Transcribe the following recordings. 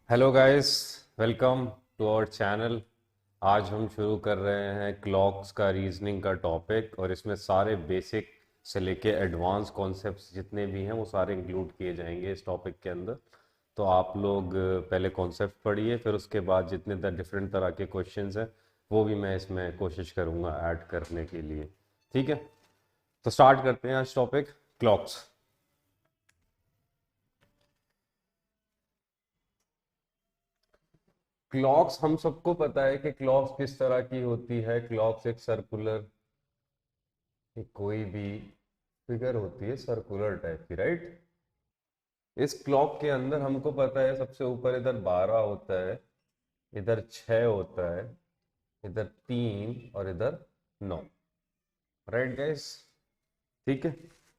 Hello guys, welcome to our channel. आज हम शुरू कर रहे हैं क्लॉक्स का रीजनिंग का टॉपिक और इसमें सारे बेसिक से लेके एडवांस कॉन्सेप्ट्स जितने भी हैं वो सारे इंक्लूड किए जाएंगे इस टॉपिक के अंदर। तो आप लोग पहले कॉन्सेप्ट पढ़िए, फिर उसके बाद जितने डिफरेंट तरह के क्वेश्चंस हैं वो भी मैं इसमें कोशिश करूँगा ऐड करने के लिए। ठीक है, तो स्टार्ट करते हैं आज टॉपिक क्लॉक्स। क्लॉक्स हम सबको पता है कि क्लॉक्स किस तरह की होती है। क्लॉक्स एक सर्कुलर, कोई भी फिगर होती है सर्कुलर टाइप की, राइट। इस क्लॉक के अंदर हमको पता है सबसे ऊपर इधर 12 होता है, इधर 6 होता है, इधर 3 और इधर 9, राइट गाइस। ठीक है,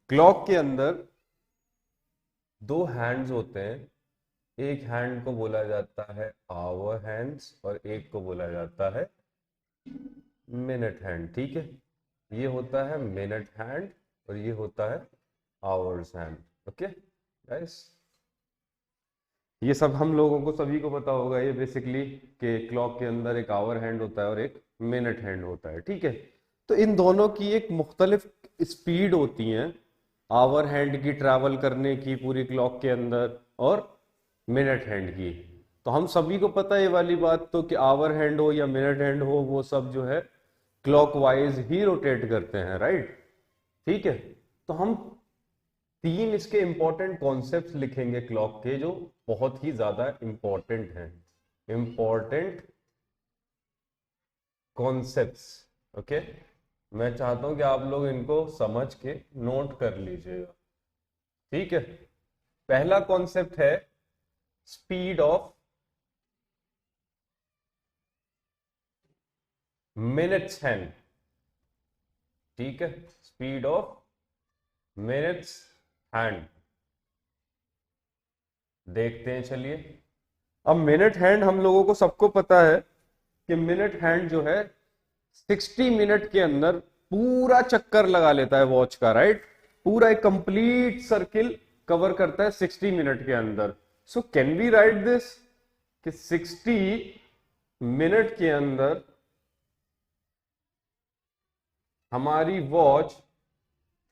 क्लॉक के अंदर दो हैंड्स होते हैं। एक हैंड को बोला जाता है आवर हैंड्स और एक को बोला जाता है मिनट हैंड। ठीक है, ये होता है मिनट हैंड और ये होता है आवर्स हैंड। ओके गाइस, ये सब हम लोगों को सभी को पता होगा ये बेसिकली कि क्लॉक के अंदर एक आवर हैंड होता है और एक मिनट हैंड होता है। ठीक है, तो इन दोनों की एक मुख्तलिफ स्पीड होती है, आवर हैंड की ट्रैवल करने की पूरी क्लॉक के अंदर और मिनट हैंड की। तो हम सभी को पता है ये वाली बात, तो कि आवर हैंड हो या मिनट हैंड हो वो सब जो है क्लॉकवाइज ही रोटेट करते हैं, राइट। ठीक है, तो हम तीन इसके इंपॉर्टेंट कॉन्सेप्ट्स लिखेंगे क्लॉक के जो बहुत ही ज्यादा इंपॉर्टेंट हैं। Important concepts. ओके, मैं चाहता हूं कि आप लोग इनको समझ के नोट कर लीजिएगा। ठीक है, पहला कॉन्सेप्ट है स्पीड ऑफ मिनट्स हैंड। ठीक है, स्पीड ऑफ मिनट्स हैंड देखते हैं, चलिए। अब मिनट हैंड हम लोगों को सबको पता है कि मिनट हैंड जो है 60 मिनट के अंदर पूरा चक्कर लगा लेता है वॉच का, राइट। पूरा एक कंप्लीट सर्किल कवर करता है 60 मिनट के अंदर। So can we write this कि 60 मिनट के अंदर हमारी वॉच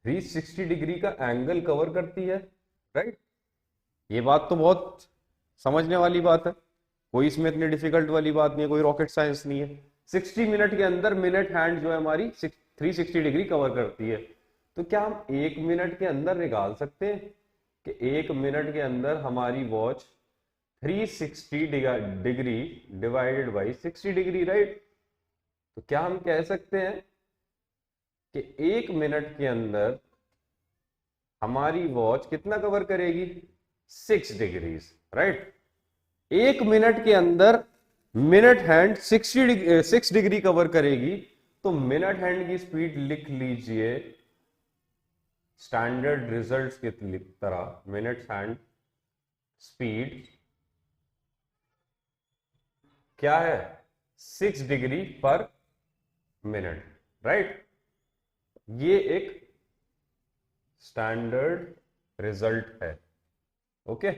360 डिग्री का एंगल कवर करती है, राइट। ये बात तो बहुत समझने वाली बात है, कोई इसमें इतनी डिफिकल्ट वाली बात नहीं है, कोई रॉकेट साइंस नहीं है। 60 मिनट के अंदर मिनट हैंड जो है हमारी 360 डिग्री कवर करती है। तो क्या हम 1 मिनट के अंदर निकाल सकते हैं कि 1 मिनट के अंदर हमारी watch 360 degree divided by 60 degree, right. तो क्या हम कह सकते हैं कि 1 मिनट के अंदर हमारी वॉच कितना कवर करेगी? 6 डिग्रीज, राइट। 1 मिनट के अंदर मिनट हैंड 6 डिग्री कवर करेगी, तो मिनट हैंड की स्पीड लिख लीजिए स्टैंडर्ड रिजल्ट्स की तरह। मिनट हैंड स्पीड क्या है? 6 डिग्री पर मिनट, राइट। ये एक स्टैंडर्ड रिजल्ट है। Okay,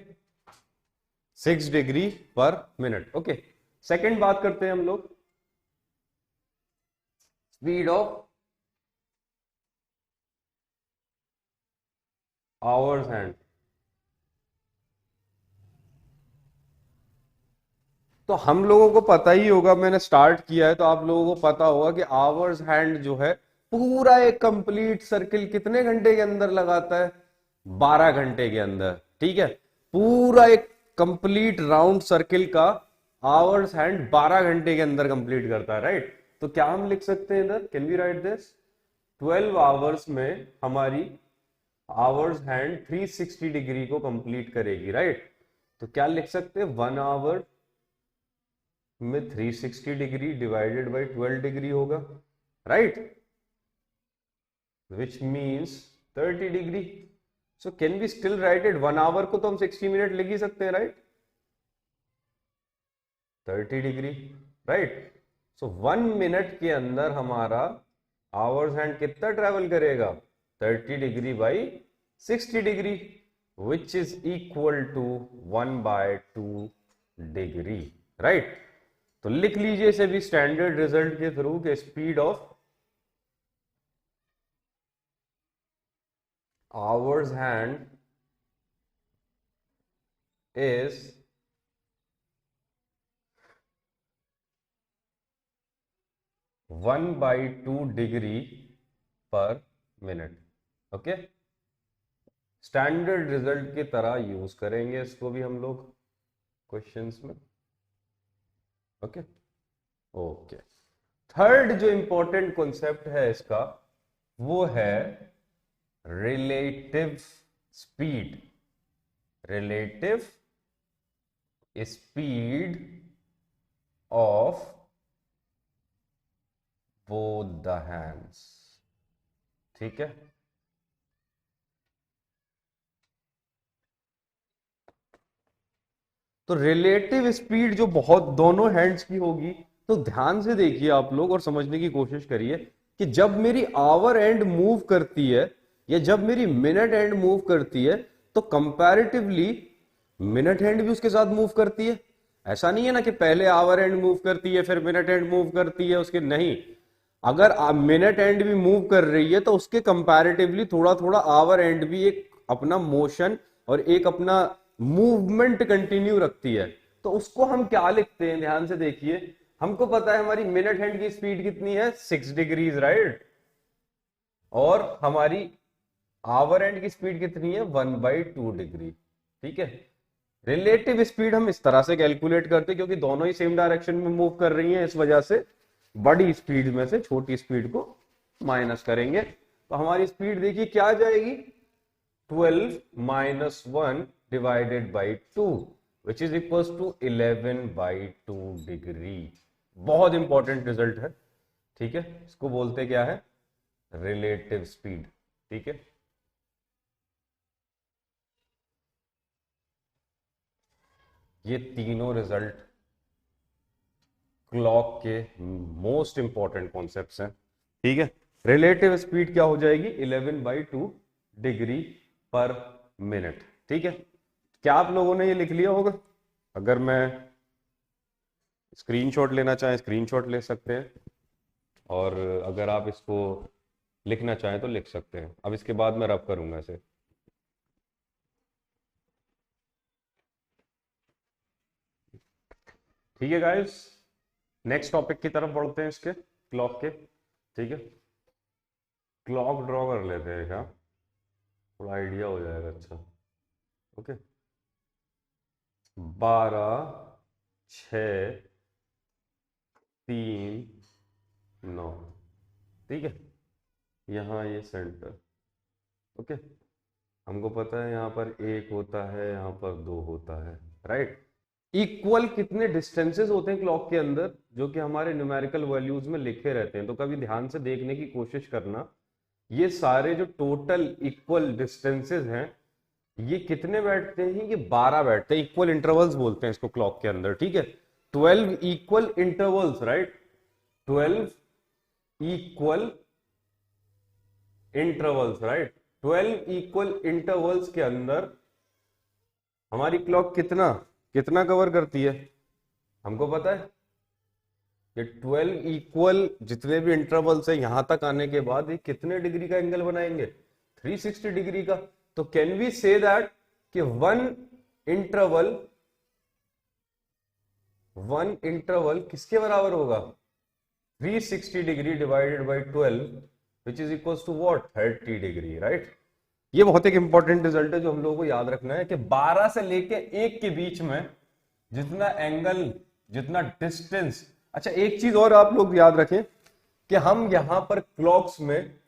6 degree per minute. Okay, second बात करते हैं हम लोग स्पीड ऑफ आवर्स हैंड। तो हम लोगों को पता ही होगा, मैंने स्टार्ट किया है तो आप लोगों को पता होगा कि आवर्स हैंड जो है पूरा एक कंप्लीट सर्किल कितने घंटे के अंदर लगाता है? 12 घंटे के अंदर। ठीक है, पूरा एक कंप्लीट राउंड सर्किल का आवर्स हैंड 12 घंटे के अंदर कंप्लीट करता है, राइट। तो क्या हम लिख सकते हैं इधर, can we write this? 12 hours में हमारी आवर्स हैंड 360 डिग्री को कंप्लीट करेगी, राइट। तो क्या लिख सकते हैं? 1 आवर में 360 डिग्री डिवाइडेड बाई 12 डिग्री होगा, right, which means 30 degree. So can be still right it? 1 hour को तो हम 60 मिनट लिख ही सकते हैं, right. 30 degree, right. So 1 minute के अंदर हमारा आवर्स हैंड कितना ट्रेवल करेगा? 30 degree by 60 degree, which is equal to 1/2 degree, right. तो लिख लीजिए इसे भी स्टैंडर्ड रिजल्ट के थ्रू के speed of hours hand is 1/2 degree per minute. Okay, standard result की तरह यूज करेंगे इसको भी हम लोग क्वेश्चंस में। ओके ओके, थर्ड जो इंपॉर्टेंट कॉन्सेप्ट है इसका वो है relative speed. Relative speed of both the hands, ठीक है। तो रिलेटिव स्पीड जो बहुत दोनों हैंड्स की होगी, तो ध्यान से देखिए आप लोग और समझने की कोशिश करिए कि जब मेरी आवर एंड मूव करती है या जब मेरी मिनट एंड मूव करती है तो कंपैरेटिवली मिनट हैंड भी उसके साथ मूव करती है। ऐसा नहीं है ना कि पहले आवर एंड मूव करती है फिर मिनट हैंड मूव करती है, उसके नहीं। अगर मिनट एंड भी मूव कर रही है तो उसके कंपैरेटिवली थोड़ा थोड़ा आवर एंड भी एक अपना मोशन और एक अपना मूवमेंट कंटिन्यू रखती है। तो उसको हम क्या लिखते हैं, ध्यान से देखिए। हमको पता है हमारी मिनट हैंड की स्पीड कितनी है, 6 डिग्रीज, राइट। और हमारी आवर एंड की स्पीड कितनी है, 1/2 डिग्री, ठीक है। रिलेटिव स्पीड हम इस तरह से कैलकुलेट करते हैं क्योंकि दोनों ही सेम डायरेक्शन में मूव कर रही हैं, इस वजह से बड़ी स्पीड में से छोटी स्पीड को माइनस करेंगे। तो हमारी स्पीड देखिए क्या आ जाएगी, 12 - 1 divided by 2 which is equals to 11/2 degree. बहुत इंपॉर्टेंट रिजल्ट है, ठीक है। इसको बोलते क्या है, रिलेटिव स्पीड, ठीक है। ये तीनों रिजल्ट क्लॉक के मोस्ट इंपॉर्टेंट कॉन्सेप्ट्स हैं, ठीक है। रिलेटिव स्पीड क्या हो जाएगी, 11/2 डिग्री पर मिनट, ठीक है। क्या आप लोगों ने ये लिख लिया होगा? अगर मैं स्क्रीनशॉट लेना चाहें स्क्रीनशॉट ले सकते हैं, और अगर आप इसको लिखना चाहें तो लिख सकते हैं। अब इसके बाद मैं रब करूंगा इसे। ठीक है गाइस, नेक्स्ट टॉपिक की तरफ बढ़ते हैं इसके क्लॉक के, ठीक है। क्लॉक ड्रॉ कर लेते हैं क्या, थोड़ा आइडिया हो जाएगा। अच्छा ओके, 12, 6, 3, 9, ठीक है। यहाँ ये सेंटर, ओके। हमको पता है यहाँ पर 1 होता है, यहाँ पर 2 होता है, राइट। इक्वल कितने डिस्टेंसेस होते हैं क्लॉक के अंदर, जो कि हमारे न्यूमेरिकल वैल्यूज में लिखे रहते हैं। तो कभी ध्यान से देखने की कोशिश करना, ये सारे जो टोटल इक्वल डिस्टेंसेस हैं ये कितने बैठते हैं, ये 12 बैठते हैं। इक्वल इंटरवल्स बोलते हैं इसको क्लॉक के अंदर, ठीक है। 12 equal intervals, right. 12 equal intervals, right. 12 equal intervals के अंदर हमारी क्लॉक कितना कितना कवर करती है, हमको पता है। ये 12 इक्वल जितने भी इंटरवल्स है यहां तक आने के बाद ये कितने डिग्री का एंगल बनाएंगे, 360 डिग्री का। तो कैन वी से दैट कि वन इंटरवल किसके बराबर होगा, 360 degree divided by 12 which is equal to what, 30 degree, right. ये बहुत एक इंपॉर्टेंट रिजल्ट है जो हम लोगों को याद रखना है कि 12 से लेके 1 के बीच में जितना एंगल, जितना डिस्टेंस। अच्छा एक चीज और आप लोग याद रखें कि हम यहां पर क्लॉक्स में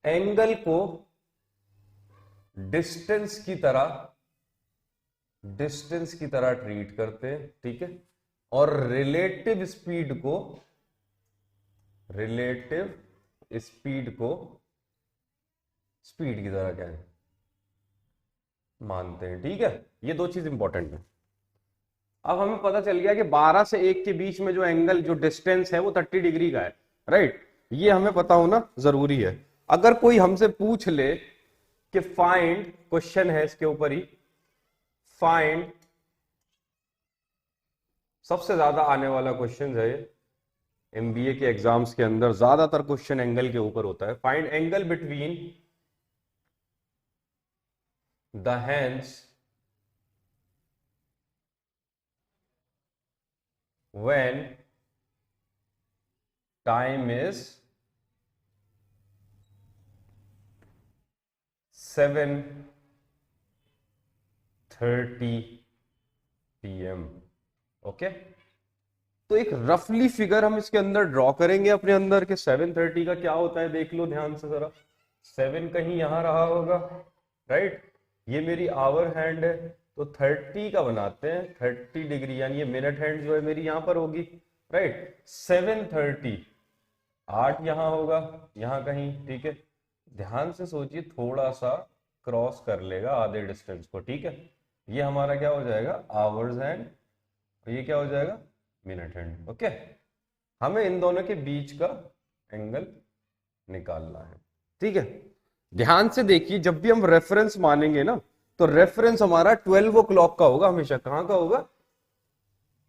एंगल को डिस्टेंस की तरह ट्रीट करते हैं, ठीक है। और रिलेटिव स्पीड को स्पीड की तरह क्या है, मानते हैं, ठीक है। ये दो चीज इंपॉर्टेंट है। अब हमें पता चल गया कि 12 से 1 के बीच में जो एंगल, जो डिस्टेंस है वो 30 डिग्री का है, राइट। ये हमें पता होना जरूरी है। अगर कोई हमसे पूछ ले कि फाइंड, क्वेश्चन है इसके ऊपर ही, फाइंड सबसे ज्यादा आने वाला क्वेश्चन है एमबीए के एग्जाम्स के अंदर, ज्यादातर क्वेश्चन एंगल के ऊपर होता है। Find angle between the hands when time is 7:30 PM। Okay, तो एक रफली फिगर हम इसके अंदर ड्रॉ करेंगे अपने अंदर के 7:30 का क्या होता है, देख लो ध्यान से जरा। 7 कहीं यहां रहा होगा, राइट। ये मेरी आवर हैंड है, तो 30 का बनाते हैं 30 डिग्री, यानी ये मिनट हैंड जो है मेरी यहां पर होगी, राइट। 7:30, 8 यहां होगा, यहां कहीं, ठीक है। ध्यान से सोचिए, थोड़ा सा क्रॉस कर लेगा आधे डिस्टेंस को, ठीक है। ये हमारा क्या हो जाएगा, आवर्स हैंड, और ये क्या हो जाएगा, मिनट हैंड। ओके, हमें इन दोनों के बीच का एंगल निकालना है, ठीक है। ध्यान से देखिए, जब भी हम रेफरेंस मानेंगे ना, तो रेफरेंस हमारा 12 o'clock का होगा हमेशा। कहां का होगा,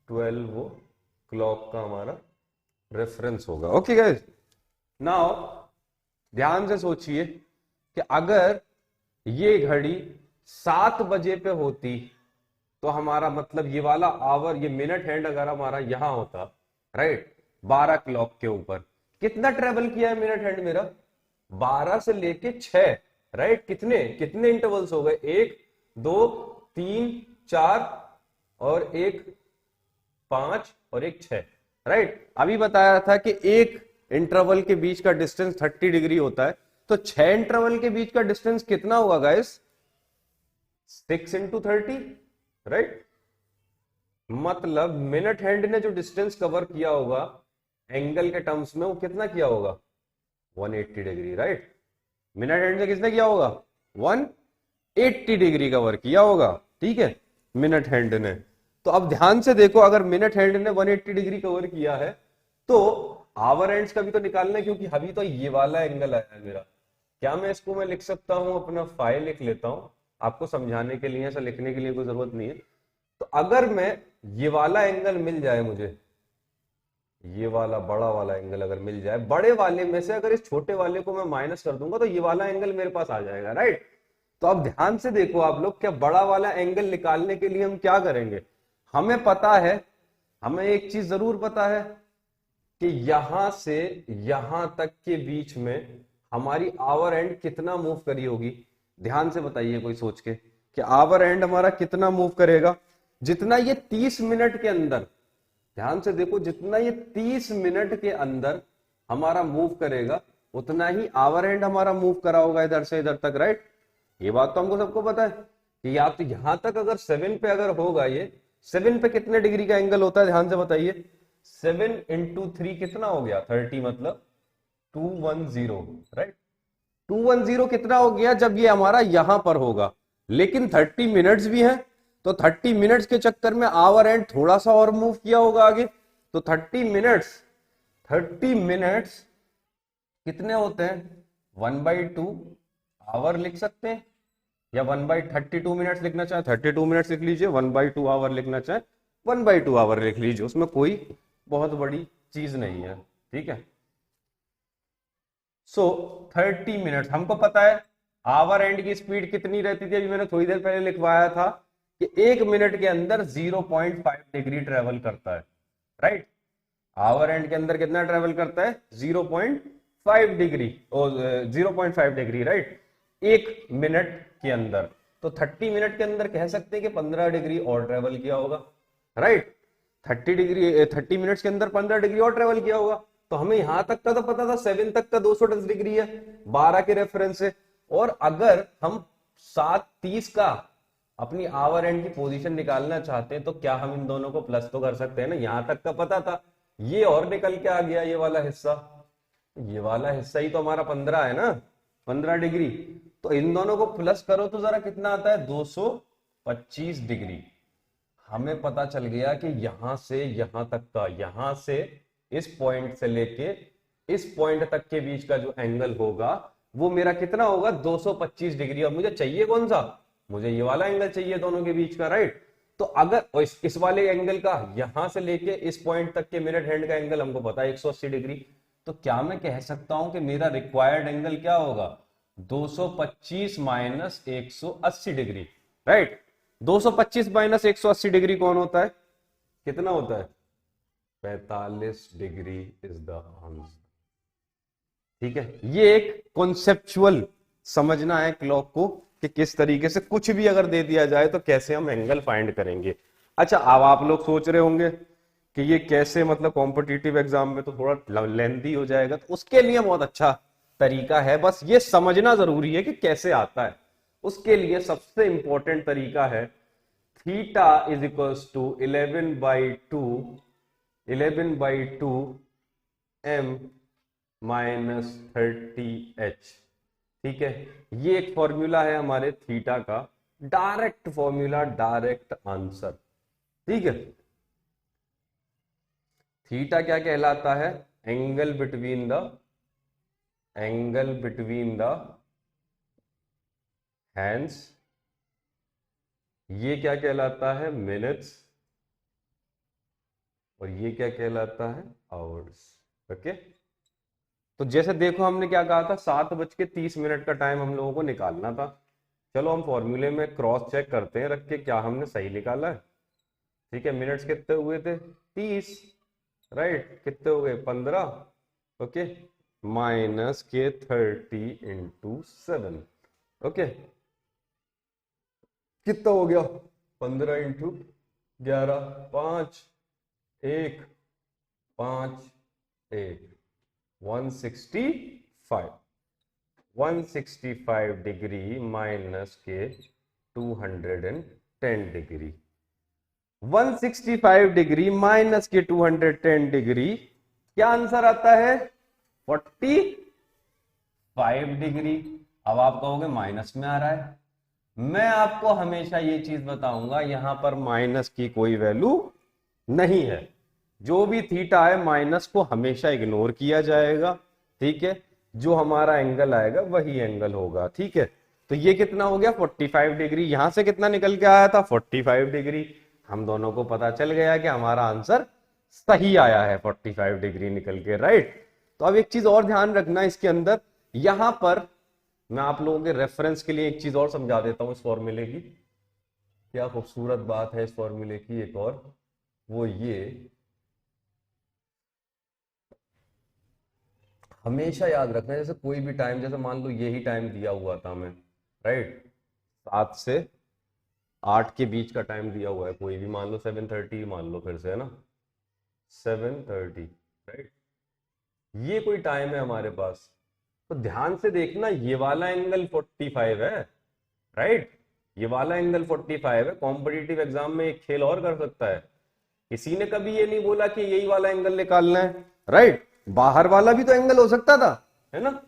12 o'clock का हमारा रेफरेंस होगा। ओके गाइस, नाउ ध्यान से सोचिए कि अगर ये घड़ी 7 बजे पे होती, तो हमारा मतलब ये वाला आवर, ये मिनट हैंड अगर हमारा यहां होता, राइट, 12 क्लॉक के ऊपर, कितना ट्रेवल किया है मिनट हैंड मेरा, 12 से लेके 6, राइट। कितने कितने इंटरवल्स हो गए, 1 2 3 4 और 1 5 और 1 6, राइट। अभी बताया था कि एक इंटरवल के बीच का डिस्टेंस 30 डिग्री होता है, तो 6 इंटरवल के बीच का डिस्टेंस कितना हुआ गाइस, 6 × 30, राइट। मतलब मिनट हैंड ने जो डिस्टेंस कवर किया होगा एंगल के टर्म्स में, वो कितना किया होगा, 180 डिग्री, राइट। मिनट हैंड ने किसने किया होगा, 180 डिग्री कवर किया होगा, ठीक है, मिनट हैंड ने। तो अब ध्यान से देखो, अगर मिनट हैंड ने 180 डिग्री कवर किया है, तो आवर एंड्स का भी तो निकालना है, क्योंकि अभी तो ये वाला एंगल आया है मेरा। क्या मैं इसको मैं लिख सकता हूं, अपना फाइल लिख लेता हूं आपको समझाने के लिए, ऐसा लिखने के लिए कोई जरूरत नहीं है। तो अगर मैं ये वाला एंगल मिल जाए मुझे, ये वाला बड़ा वाला एंगल अगर मिल जाए, बड़े वाले में से अगर इस छोटे वाले को मैं माइनस कर दूंगा, तो ये वाला एंगल मेरे पास आ जाएगा, राइट। तो अब ध्यान से देखो आप लोग, क्या बड़ा वाला एंगल निकालने के लिए हम क्या करेंगे, हमें पता है, हमें एक चीज जरूर पता है कि यहां से यहां तक के बीच में हमारी आवर एंड कितना मूव करी होगी। ध्यान से बताइए कोई सोच के कि आवर एंड हमारा कितना मूव करेगा, जितना ये 30 मिनट के अंदर, ध्यान से देखो, जितना ये 30 मिनट के अंदर हमारा मूव करेगा, उतना ही आवर एंड हमारा मूव करा होगा इधर से इधर तक, राइट। ये बात तो हमको सबको पता है कि या तो यहां तक अगर 7 पे अगर होगा, ये 7 पे कितने डिग्री का एंगल होता है, ध्यान से बताइए। 7 × 3 कितना हो गया, 30, मतलब 210, राइट। 210 कितना हो गया जब ये हमारा यहां पर होगा, लेकिन 30 मिनट्स भी है, तो 30 मिनट्स के चक्कर में आवर एंड थोड़ा सा और मूव किया होगा आगे, तो 30 मिनट्स कितने होते हैं, 1/2 आवर लिख सकते हैं, या 1/32 मिनट्स लिखना चाहे 32 मिनट्स लिख लीजिए, 1/2 आवर लिखना चाहे 1/2 आवर लिख लीजिए, उसमें कोई बहुत बड़ी चीज नहीं है, ठीक है। सो 30 मिनट्स, हमको पता है आवर एंड की स्पीड कितनी रहती थी, अभी मैंने थोड़ी देर पहले लिखवाया था कि 1 मिनट के अंदर 0.5 डिग्री ट्रेवल करता है, राइट। आवर एंड के अंदर कितना ट्रेवल करता है, 0.5 डिग्री, और 0.5 डिग्री, राइट, 1 मिनट के अंदर। तो 30 मिनट के अंदर कह सकते हैं कि 15 डिग्री और ट्रेवल किया होगा, राइट। 30 मिनट्स के अंदर 15 डिग्री और ट्रेवल किया होगा। तो हमें यहां तक का तो पता था, 7 तक का 210 डिग्री है 12 के रेफरेंस से, और अगर हम 7:30 का अपनी आवर एंड की पोजीशन निकालना चाहते हैं, तो क्या हम इन दोनों को प्लस तो कर सकते हैं ना, यहां तक का पता था, ये और निकल के आ गया, ये वाला हिस्सा, ये वाला हिस्सा ही तो हमारा 15 है ना, 15 डिग्री। तो इन दोनों को प्लस करो तो जरा कितना आता है, 225 डिग्री। हमें पता चल गया कि यहां से यहां तक का, यहां से इस पॉइंट से लेके इस पॉइंट तक के बीच का जो एंगल होगा, वो मेरा कितना होगा, 225 डिग्री। और मुझे चाहिए कौन सा, मुझे ये वाला एंगल चाहिए दोनों के बीच का, राइट। तो अगर और इस वाले एंगल का यहां से लेके इस पॉइंट तक के मिनट हैंड का एंगल हमको पता है 180 डिग्री, तो क्या मैं कह सकता हूं कि मेरा रिक्वायर्ड एंगल क्या होगा 225 minus 180 degree, right. 225 minus 180 degree कौन होता है, कितना होता है 45 डिग्री इज द आंसर। ठीक है, ये एक कॉन्सेप्चुअल समझना है क्लॉक को कि किस तरीके से कुछ भी अगर दे दिया जाए तो कैसे हम एंगल फाइंड करेंगे। अच्छा, अब आप लोग सोच रहे होंगे कि ये कैसे, मतलब कॉम्पिटिटिव एग्जाम में तो थोड़ा लेंथी हो जाएगा, तो उसके लिए बहुत अच्छा तरीका है, बस ये समझना जरूरी है कि कैसे आता है। उसके लिए सबसे इंपॉर्टेंट तरीका है theta is equals to 11/2 m minus 30h। ठीक है, ये एक फॉर्मूला है हमारे थीटा का, डायरेक्ट फॉर्मूला, डायरेक्ट आंसर। ठीक है, थीटा क्या कहलाता है, एंगल बिटवीन द हैंड्स। ये क्या कहलाता है, मिनट्स, और ये क्या कहलाता है, आवर्स। ओके, तो जैसे देखो हमने क्या कहा था, 7:30 का टाइम हम लोगों को निकालना था। चलो हम फॉर्मूले में क्रॉस चेक करते हैं रख के क्या हमने सही निकाला है। ठीक है, मिनट्स कितने हुए थे 30, राइट, कितने हो गए 15, ओके, माइनस के 30 × 7, ओके, कितना हो गया 15 × 11, 5, 1, 5, 1, 165, 165 डिग्री माइनस के 210 डिग्री, 165 डिग्री माइनस के 210 डिग्री, क्या आंसर आता है 45 डिग्री। अब आप कहोगे माइनस में आ रहा है, मैं आपको हमेशा ये चीज बताऊंगा, यहां पर माइनस की कोई वैल्यू नहीं है। जो भी थीटा है माइनस को हमेशा इग्नोर किया जाएगा। ठीक है, जो हमारा एंगल आएगा वही एंगल होगा। ठीक है, तो ये कितना हो गया 45 डिग्री, यहां से कितना निकल के आया था 45 डिग्री। हम दोनों को पता चल गया कि हमारा आंसर सही आया है 45 डिग्री निकल के, राइट। तो अब एक चीज और ध्यान रखना इसके अंदर, यहां पर मैं आप लोगों के रेफरेंस के लिए एक चीज और समझा देता हूं इस फॉर्मूले की। क्या खूबसूरत बात है इस फॉर्मूले की एक और, वो ये, हमेशा याद रखना, जैसे कोई भी टाइम, जैसे मान लो यही टाइम दिया हुआ था मैं, राइट, 7 से 8 के बीच का टाइम दिया हुआ है, कोई भी मान लो 7:30 मान लो, फिर से है ना 7:30, राइट, ये कोई टाइम है हमारे पास। तो ध्यान से देखना, ये वाला एंगल 45 है, राइट, ये वाला एंगल 45 है। कॉम्पिटिटिव एग्जाम में एक खेल और कर सकता है, किसी ने कभी ये नहीं बोला कि यही वाला एंगल निकालना है, राइट, बाहर वाला भी तो एंगल हो सकता था, है ना,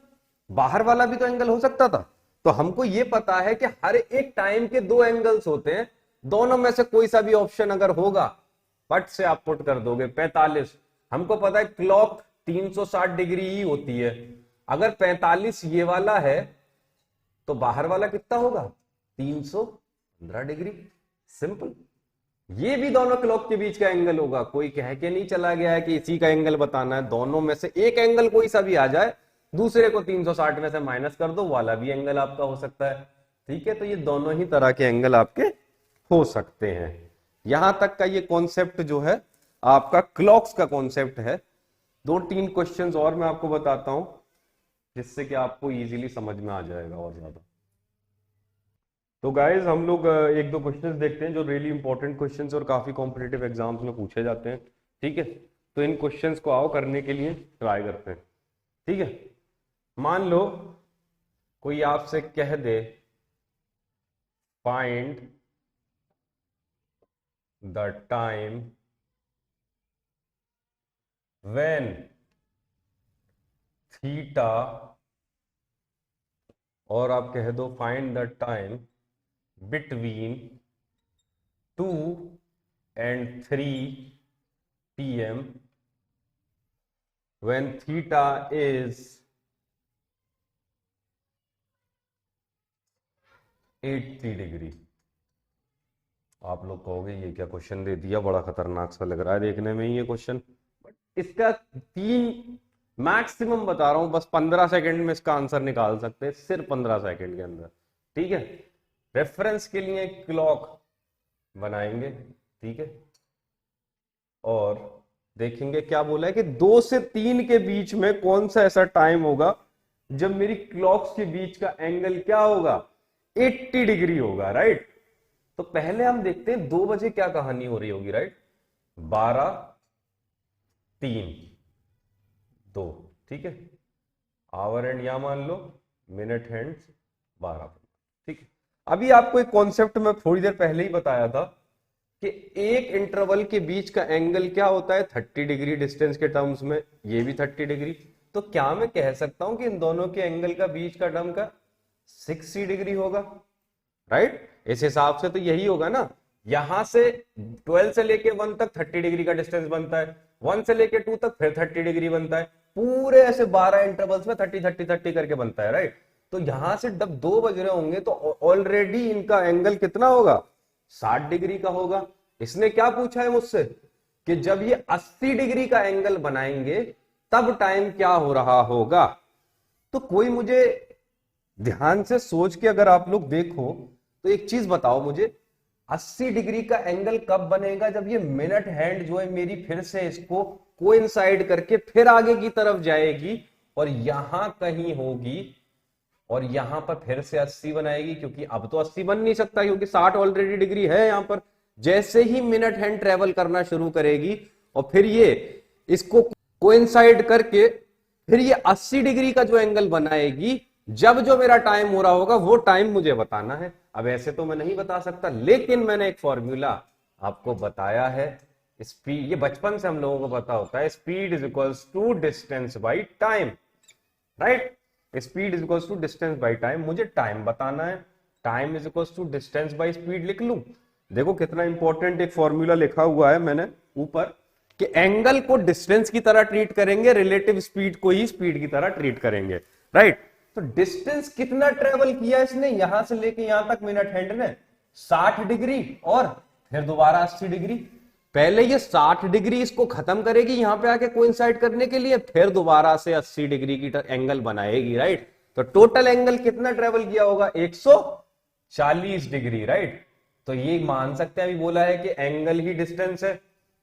बाहर वाला भी तो एंगल हो सकता था। तो हमको ये पता है कि हर एक टाइम के दो एंगल्स होते हैं, दोनों में से कोई सा भी ऑप्शन अगर होगा फट से आप पुट कर दोगे 45। हमको पता है क्लॉक 360 डिग्री ही होती है, अगर 45 ये वाला है तो बाहर वाला कितना होगा 315 डिग्री, सिंपल। ये भी दोनों क्लॉक के बीच का एंगल होगा, कोई कह के नहीं चला गया है कि इसी का एंगल बताना है, दोनों में से एक एंगल कोई सा भी आ जाए, दूसरे को 360 में से माइनस कर दो, वाला भी एंगल आपका हो सकता है। ठीक है, तो ये दोनों ही तरह के एंगल आपके हो सकते हैं। यहां तक का ये कॉन्सेप्ट जो है आपका क्लॉक्स का कॉन्सेप्ट है। 2-3 क्वेश्चंस और मैं आपको बताता हूं जिससे कि आपको इजीली समझ में आ जाएगा और ज्यादा। तो गाइज हम लोग एक दो क्वेश्चंस देखते हैं जो रियली इंपॉर्टेंट क्वेश्चंस और काफी कॉम्पिटिटिव एग्जाम्स में पूछे जाते हैं। ठीक है, तो इन क्वेश्चंस को आओ करने के लिए ट्राई करते हैं। ठीक है, मान लो कोई आपसे कह they find the time when theta, और आप कह दो find the time between 2 and 3 p.m. when theta is 80 degree. आप लोग कहोगे ये क्या क्वेश्चन दे दिया, बड़ा खतरनाक सा लग रहा है देखने में ही ये क्वेश्चन। बट इसका 3 मैक्सिमम बता रहा हूं, बस 15 सेकंड में इसका आंसर निकाल सकते हैं, सिर्फ 15 सेकंड के अंदर। ठीक है, रेफरेंस के लिए क्लॉक बनाएंगे। ठीक है, और देखेंगे क्या बोला है कि 2 से 3 के बीच में कौन सा ऐसा टाइम होगा जब मेरी क्लॉक्स के बीच का एंगल क्या होगा, 80 डिग्री होगा। राइट, तो पहले हम देखते हैं 2 बजे क्या कहानी हो रही होगी। राइट, 12 3 2, ठीक है, आवर एंड या मान लो मिनट हैंड 12। ठीक है, अभी आपको एक कॉन्सेप्ट में थोड़ी देर पहले ही बताया था कि एक इंटरवल के बीच का एंगल क्या होता है, 30 डिग्री डिस्टेंस के टर्म्स में, ये भी 30 डिग्री। तो क्या मैं कह सकता हूं कि इन दोनों के एंगल का बीच का टर्म का 60 डिग्री होगा। राइट, इस हिसाब से तो यही होगा ना, यहां से 12 से लेके 1 तक 30 डिग्री का डिस्टेंस बनता है, 1 से लेके 2 तक फिर 30 डिग्री बनता है, पूरे ऐसे 12 इंटरवल्स में 30 30 30 करके बनता है। राइट, तो यहां से जब 2 बज रहे होंगे तो ऑलरेडी इनका एंगल कितना होगा, 60 डिग्री का होगा। इसने क्या पूछा है मुझसे कि जब ये 80 डिग्री का एंगल बनाएंगे तब टाइम क्या हो रहा होगा। तो कोई मुझे ध्यान से सोच के अगर आप लोग देखो तो एक चीज बताओ मुझे, 80 डिग्री का एंगल कब बनेगा, जब ये मिनट हैंड जो है मेरी फिर से इसको कोइंसाइड करके फिर आगे की तरफ जाएगी और यहां कहीं होगी और यहां पर फिर से 80 बनाएगी, क्योंकि अब तो 80 बन नहीं सकता क्योंकि 60 ऑलरेडी डिग्री है यहां पर। जैसे ही मिनट हैंड ट्रेवल करना शुरू करेगी और फिर ये इसको कोइंसाइड करके फिर ये 80 डिग्री का जो एंगल बनाएगी, जब जो मेरा टाइम हो रहा होगा वो टाइम मुझे बताना है। अब ऐसे तो मैं नहीं बता सकता, लेकिन मैंने एक फॉर्मूला आपको बताया है। स्पीड, ये बचपन से हम लोगों को पता होता है, speed is equals to distance by time. Right, speed is equals to distance by time, मुझे टाइम बताना है, time is equals to distance by speed लिख लूं। देखो कितना इंपॉर्टेंट एक फॉर्मूला लिखा हुआ है मैंने ऊपर कि एंगल को डिस्टेंस की तरह ट्रीट करेंगे, रिलेटिव स्पीड को ही स्पीड की तरह ट्रीट करेंगे। राइट, तो डिस्टेंस कितना ट्रेवल किया इसने, यहां से लेके यहां तक मिनट हैंड ने 60 डिग्री और फिर दोबारा 80 डिग्री। पहले ये 60 डिग्री इसको खत्म करेगी यहां पे आके कोइंसाइड करने के लिए, फिर दोबारा से 80 डिग्री की एंगल बनाएगी। राइट, तो टोटल एंगल कितना ट्रेवल किया होगा, 140 डिग्री। राइट, तो ये मान सकते हैं, अभी बोला है कि एंगल ही डिस्टेंस है,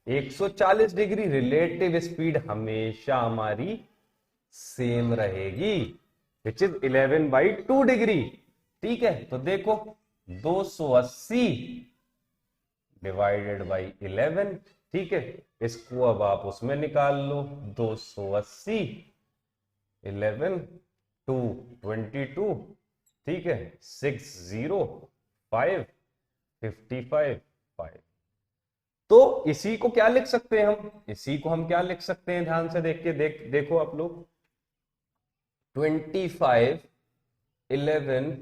140 डिग्री, रिलेटिव स्पीड हमेशा हमारी सेम रहेगी, विच इज 11/2 डिग्री। ठीक है, तो देखो 280 डिवाइडेड बाई 11। ठीक है, इसको अब आप उसमें निकाल लो, 280 11 2 22, ठीक है, 605 55 5। तो इसी को क्या लिख सकते हैं हम, इसी को हम क्या लिख सकते हैं, ध्यान से देख के देखो आप लोग, 25 11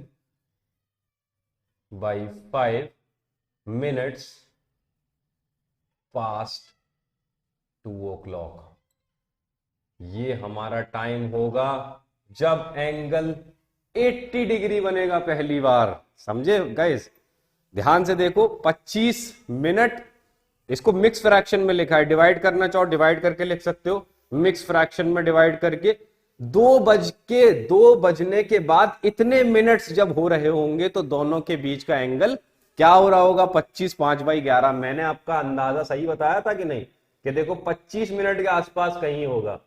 बाई 5 मिनट्स पास्ट 2 o'clock। ये हमारा टाइम होगा जब एंगल 80 डिग्री बनेगा पहली बार। समझे गाइस, ध्यान से देखो, 25 मिनट, इसको मिक्स फ्रैक्शन में लिखा है, डिवाइड करना चाहो डिवाइड करके लिख सकते हो, मिक्स फ्रैक्शन में डिवाइड करके 2 बजने के बाद इतने मिनट्स जब हो रहे होंगे तो दोनों के बीच का एंगल क्या हो रहा होगा, 25 5/11। मैंने आपका अंदाजा सही बताया था कि नहीं, कि देखो 25 मिनट के आसपास कहीं होगा,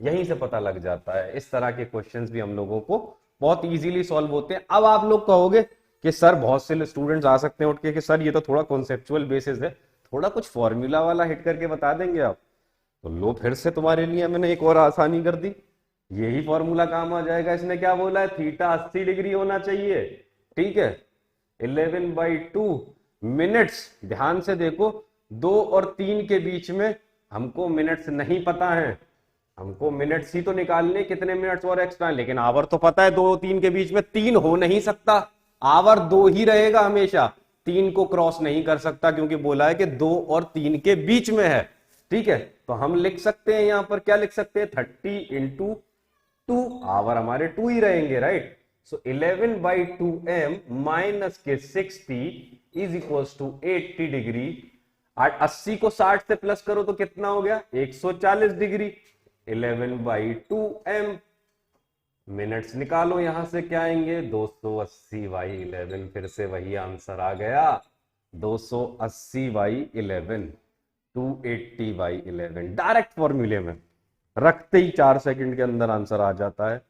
यहीं से पता लग जाता है। इस तरह के क्वेश्चंस भी हम लोगों को बहुत इजीली सॉल्व होते हैं। अब आप लोग कहोगे कि सर, बहुत से स्टूडेंट्स आ सकते हैं उठ के कि सर ये तो थोड़ा कॉन्सेप्चुअल बेसिस है, थोड़ा कुछ फॉर्मूला वाला हिट करके बता देंगे आप। तो लो, फिर से तुम्हारे लिए मैंने एक और आसानी कर दी, यही फॉर्मूला काम आ जाएगा। इसने क्या बोला है, थीटा 80 डिग्री होना चाहिए। ठीक है, 11/2 मिनट्स, ध्यान से देखो 2 और 3 के बीच में हमको मिनट्स नहीं पता है, हमको मिनट्स ही तो निकालने, कितने मिनट्स और एक्स्ट्रा, लेकिन आवर तो पता है 2 और 3 के बीच में 3 हो नहीं सकता, आवर 2 ही रहेगा हमेशा, 3 को क्रॉस नहीं कर सकता क्योंकि बोला है कि 2 और 3 के बीच में है। ठीक है, तो हम लिख सकते हैं यहां पर क्या लिख सकते हैं, 30 × 2, आवर हमारे 2 ही रहेंगे। राइट, सो 11/2m माइनस के 60 इज इक्वल टू 80 डिग्री। 80 को 60 से प्लस करो तो कितना हो गया 140 डिग्री। 11/2m मिनट्स निकालो, यहां से क्या आएंगे 280/11। फिर से वही आंसर आ गया 280/11, 280/11। डायरेक्ट फॉर्मूले में रखते ही 4 सेकंड के अंदर आंसर आ जाता है।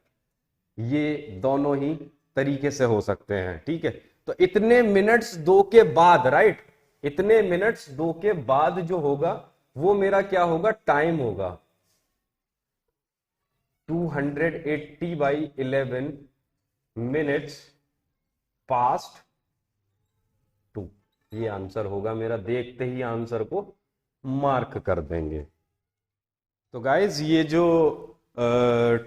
ये दोनों ही तरीके से हो सकते हैं, ठीक है। तो इतने मिनट्स 2 के बाद, राइट, इतने मिनट्स 2 के बाद जो होगा वो मेरा क्या होगा, टाइम होगा। 280/11 मिनट्स पास्ट 2, ये आंसर होगा मेरा। देखते ही आंसर को मार्क कर देंगे। तो गाइज ये जो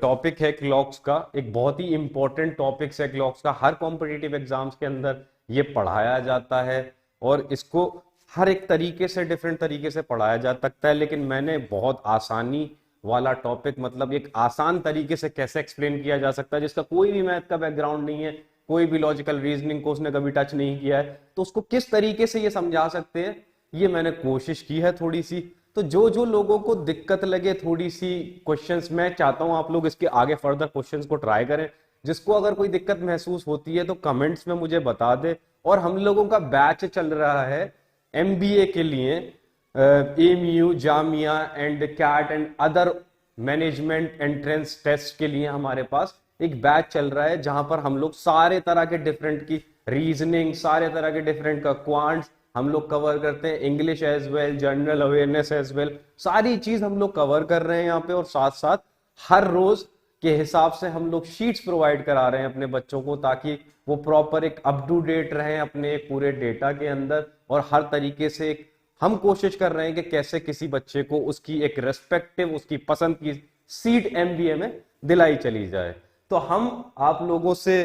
टॉपिक है क्लॉक्स का, एक बहुत ही इंपॉर्टेंट टॉपिक है क्लॉक्स का। हर कॉम्पिटिटिव एग्जाम्स के अंदर ये पढ़ाया जाता है और इसको हर एक तरीके से, डिफरेंट तरीके से पढ़ाया जा सकता है। लेकिन मैंने बहुत आसानी वाला टॉपिक, मतलब एक आसान तरीके से कैसे एक्सप्लेन किया जा सकता है, जिसका कोई भी मैथ का बैकग्राउंड नहीं है, कोई भी लॉजिकल रीजनिंग को उसने कभी टच नहीं किया है, तो उसको किस तरीके से ये समझा सकते हैं, ये मैंने कोशिश की है थोड़ी सी। तो जो जो लोगों को दिक्कत लगे थोड़ी सी क्वेश्चंस, मैं चाहता हूं आप लोग इसके आगे फर्दर क्वेश्चंस को ट्राई करें। जिसको अगर कोई दिक्कत महसूस होती है तो कमेंट्स में मुझे बता दे। और हम लोगों का बैच चल रहा है MBA के लिए, AMU, Jamia and CAT and other management entrance test के लिए हमारे पास एक बैच चल रहा है, जहां पर हम लोग सारे तरह के डिफरेंट की रीजनिंग, सारे तरह के डिफरेंट का क्वांट्स हम लोग कवर करते हैं, English as well, general awareness as well, सारी चीज हम लोग कवर कर रहे हैं यहाँ पे। और साथ साथ हर रोज के हिसाब से हम लोग शीट्स प्रोवाइड करा रहे हैं अपने बच्चों को, ताकि वो प्रॉपर एक अप टू डेट रहें अपने पूरे डेटा के अंदर। और हर तरीके से एक हम कोशिश कर रहे हैं कि कैसे किसी बच्चे को उसकी एक रेस्पेक्टिव, उसकी पसंद की सीट MBA में दिलाई चली जाए। तो हम आप लोगों से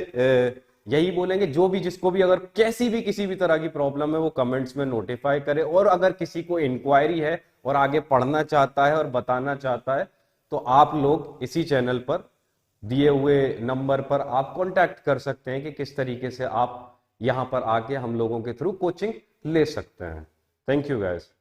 यही बोलेंगे, जो भी जिसको भी अगर कैसी भी किसी भी तरह की प्रॉब्लम है वो कमेंट्स में नोटिफाई करे। और अगर किसी को इंक्वायरी है और आगे पढ़ना चाहता है और बताना चाहता है, तो आप लोग इसी चैनल पर दिए हुए नंबर पर आप कांटेक्ट कर सकते हैं कि किस तरीके से आप यहां पर आके हम लोगों के थ्रू कोचिंग ले सकते हैं। Thank you guys.